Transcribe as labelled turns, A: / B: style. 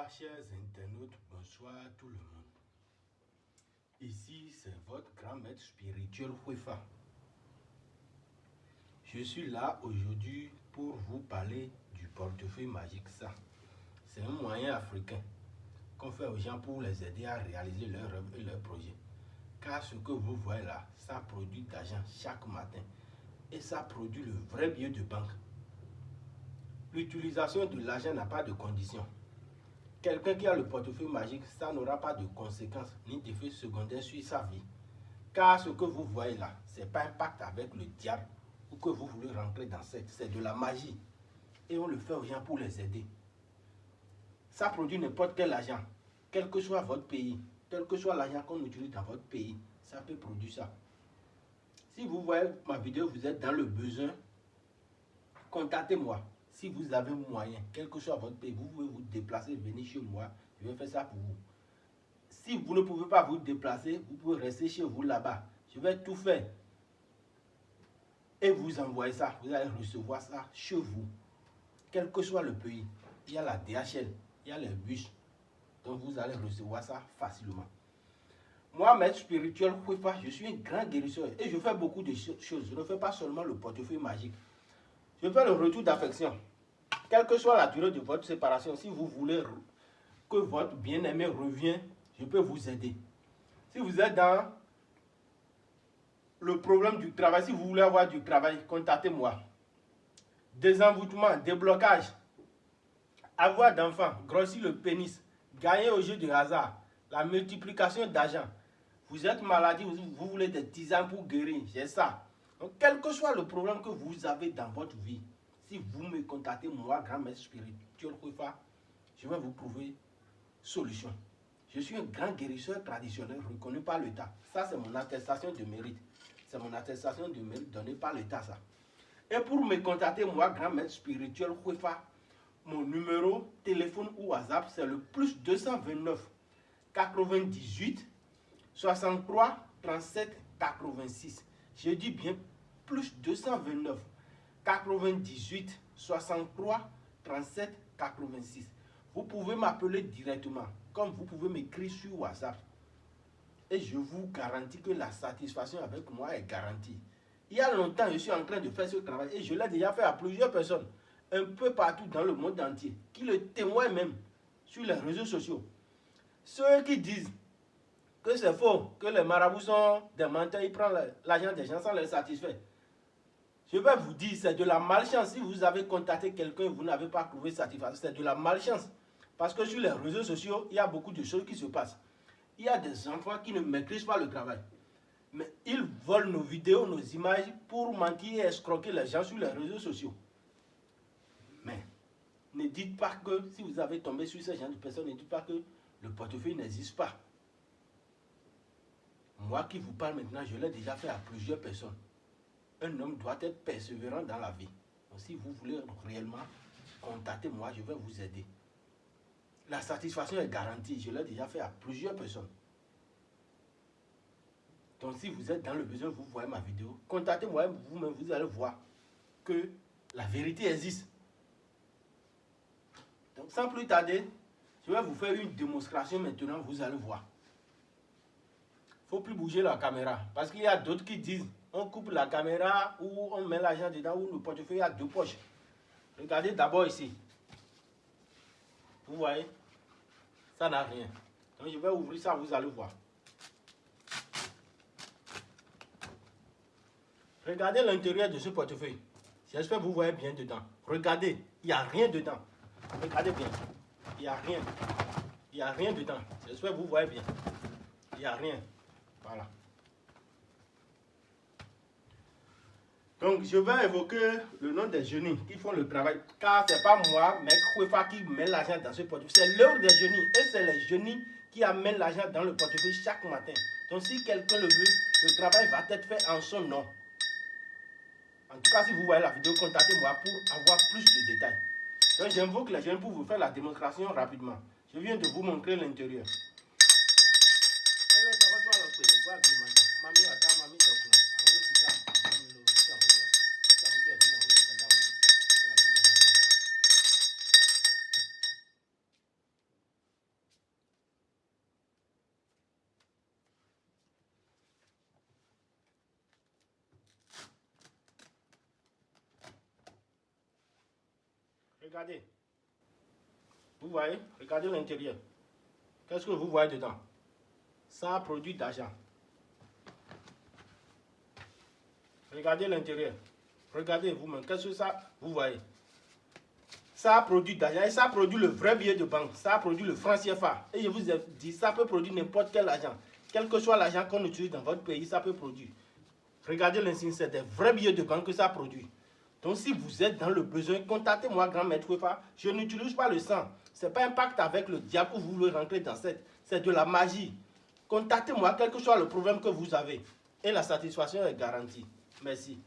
A: Bonsoir chers internautes, bonsoir tout le monde. Ici c'est votre grand maître spirituel Khwefa. Je suis là aujourd'hui pour vous parler du portefeuille magique. Ça, c'est un moyen africain qu'on fait aux gens pour les aider à réaliser leurs rêves et leurs projets. Car ce que vous voyez là, ça produit de l'argent chaque matin. Et ça produit le vrai billet de banque. L'utilisation de l'argent n'a pas de conditions. Quelqu'un qui a le portefeuille magique, ça n'aura pas de conséquences ni d'effets secondaires sur sa vie. Car ce que vous voyez là, ce n'est pas un pacte avec le diable ou que vous voulez rentrer dans cette. C'est de la magie. Et on le fait aux gens pour les aider. Ça produit n'importe quel argent, quel que soit votre pays, quel que soit l'argent qu'on utilise dans votre pays, ça peut produire ça. Si vous voyez ma vidéo, vous êtes dans le besoin, contactez-moi. Si vous avez moyen, quel que soit votre pays, vous pouvez vous déplacer, venir chez moi, je vais faire ça pour vous. Si vous ne pouvez pas vous déplacer, vous pouvez rester chez vous là-bas. Je vais tout faire. Et vous envoyer ça, vous allez recevoir ça chez vous. Quel que soit le pays, il y a la DHL, il y a les bus. Donc vous allez recevoir ça facilement. Moi, maître spirituel Khwefa, je suis un grand guérisseur et je fais beaucoup de choses. Je ne fais pas seulement le portefeuille magique. Je fais le retour d'affection. Quelle que soit la durée de votre séparation, si vous voulez que votre bien-aimé revienne, je peux vous aider. Si vous êtes dans le problème du travail, si vous voulez avoir du travail, contactez-moi. Désenvoûtement, déblocage, avoir d'enfants, grossir le pénis, gagner au jeu de hasard, la multiplication d'argent. Vous êtes malade, vous voulez des tisanes pour guérir, j'ai ça. Donc, quel que soit le problème que vous avez dans votre vie, si vous me contactez, moi, grand maître spirituel Khwefa, je vais vous trouver solution. Je suis un grand guérisseur traditionnel reconnu par l'État. Ça, c'est mon attestation de mérite. C'est mon attestation de mérite donnée par l'État, ça. Et pour me contacter, moi, grand maître spirituel Khwefa, mon numéro, téléphone ou WhatsApp, c'est le plus 229 98 63 37 86. Je dis bien plus 229 98 63 37 86. Vous pouvez m'appeler directement, comme vous pouvez m'écrire sur WhatsApp. Et je vous garantis que la satisfaction avec moi est garantie. Il y a longtemps, je suis en train de faire ce travail et je l'ai déjà fait à plusieurs personnes, un peu partout dans le monde entier, qui le témoignent même sur les réseaux sociaux. Ceux qui disent que c'est faux, que les marabouts sont des menteurs, ils prennent l'argent des gens sans les satisfaire. Je vais vous dire, c'est de la malchance. Si vous avez contacté quelqu'un et vous n'avez pas trouvé satisfaction, c'est de la malchance. Parce que sur les réseaux sociaux, il y a beaucoup de choses qui se passent. Il y a des enfants qui ne maîtrisent pas le travail. Mais ils volent nos vidéos, nos images pour mentir et escroquer les gens sur les réseaux sociaux. Mais ne dites pas que si vous avez tombé sur ce genre de personnes, ne dites pas que le portefeuille n'existe pas. Moi qui vous parle maintenant, je l'ai déjà fait à plusieurs personnes. Un homme doit être persévérant dans la vie. Donc si vous voulez réellement, contactez-moi, je vais vous aider. La satisfaction est garantie, je l'ai déjà fait à plusieurs personnes. Donc si vous êtes dans le besoin, vous voyez ma vidéo, contactez-moi vous-même, vous allez voir que la vérité existe. Donc sans plus tarder, je vais vous faire une démonstration maintenant, vous allez voir. Il ne faut plus bouger la caméra, parce qu'il y a d'autres qui disent, on coupe la caméra ou on met l'argent dedans ou le portefeuille a deux poches. Regardez d'abord ici. Vous voyez, ça n'a rien. Donc je vais ouvrir ça, vous allez voir. Regardez l'intérieur de ce portefeuille. J'espère que vous voyez bien dedans. Regardez, il n'y a rien dedans. Regardez bien. Il n'y a rien. Il n'y a rien dedans. J'espère que vous voyez bien. Il n'y a rien. Voilà. Donc, je vais évoquer le nom des génies qui font le travail. Car ce n'est pas moi, mais Khwefa qui met l'argent dans ce portefeuille. C'est l'œuvre des génies. Et c'est les génies qui amènent l'argent dans le portefeuille chaque matin. Donc, si quelqu'un le veut, le travail va être fait en son nom. En tout cas, si vous voyez la vidéo, contactez-moi pour avoir plus de détails. Donc, j'invoque les génies pour vous faire la démonstration rapidement. Je viens de vous montrer l'intérieur. Regardez. Vous voyez? Regardez l'intérieur. Qu'est-ce que vous voyez dedans? Ça a produit d'argent. Regardez l'intérieur. Regardez vous-même. Qu'est-ce que ça, vous voyez? Ça a produit d'argent et ça a produit le vrai billet de banque. Ça a produit le franc CFA. Et je vous ai dit, ça peut produire n'importe quel argent. Quel que soit l'argent qu'on utilise dans votre pays, ça peut produire. Regardez l'insigne, c'est des vrais billets de banque que ça produit. Donc si vous êtes dans le besoin, contactez-moi, grand maître Wefa. Je n'utilise pas le sang. Ce n'est pas un pacte avec le diable que vous voulez rentrer dans cette. C'est de la magie. Contactez-moi, quel que soit le problème que vous avez. Et la satisfaction est garantie. Merci.